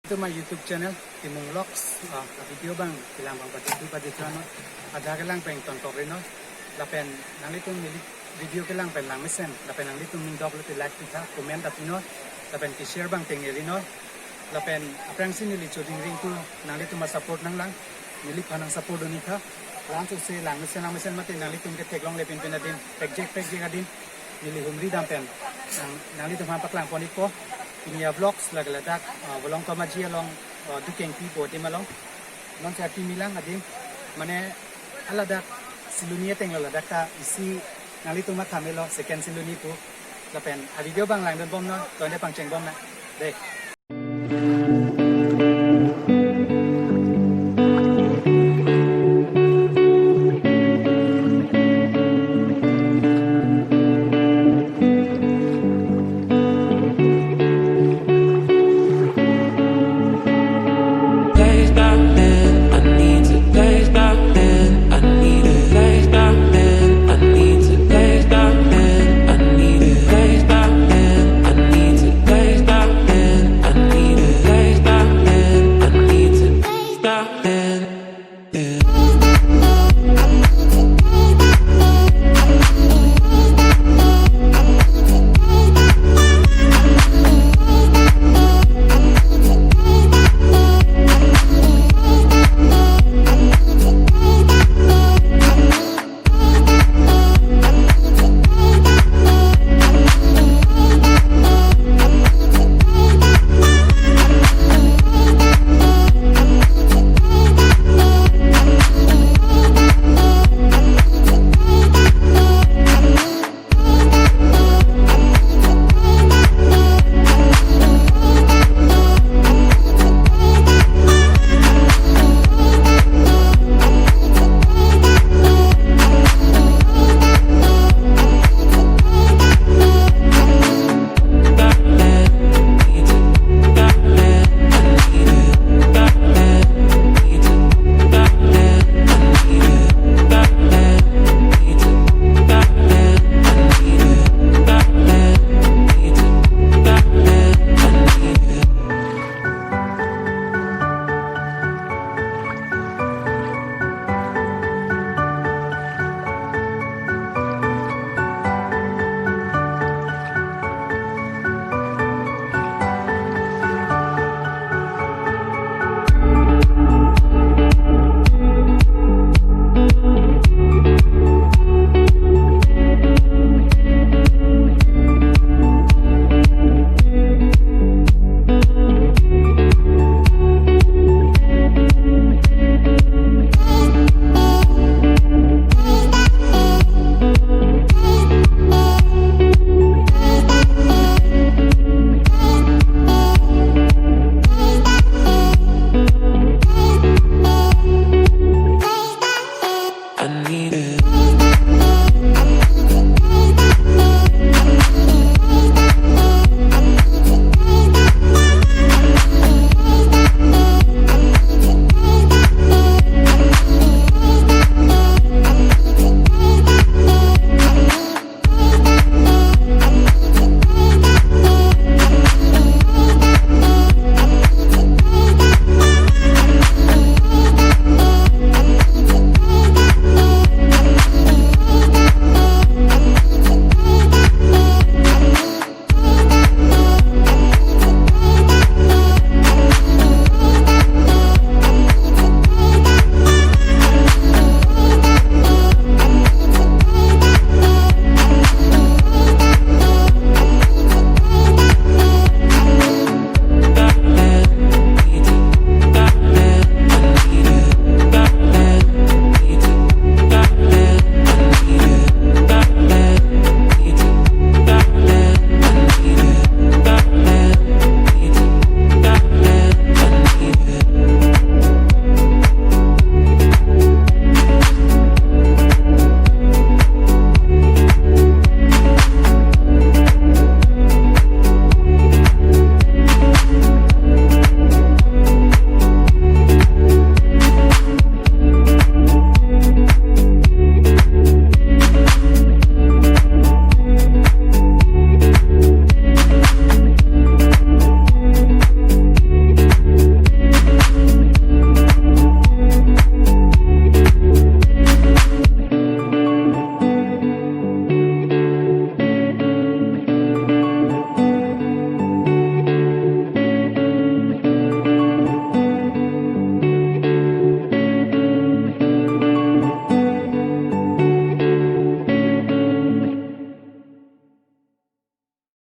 Itu my YouTube channel, Timong Vlogs, video bang, bilang bang pati no, ada kelang peng tonton no, lapen nang itu video kelang peng lang mesen, lapen nang itu mindok lu like kita, komen tapi no, lapen ki share bang tengeli no, lapen apa yang sini li coding ring tu, nang itu mas support nang lang, nili panang support doni ka, langsung se lang mesen mati nang itu ke teglong lepin penadin, pekjek adin, nili humri dampen, nang itu hampak lang poniko. Ini vlogs lagaladak walong kamaji along dukeng pi bote malong non sati milang adin mane aladak silunia tenglo ladak ta isi ngali tuma kamelo second siluni pu lapen a video bang lang don bom no ton de pang cheng bom na de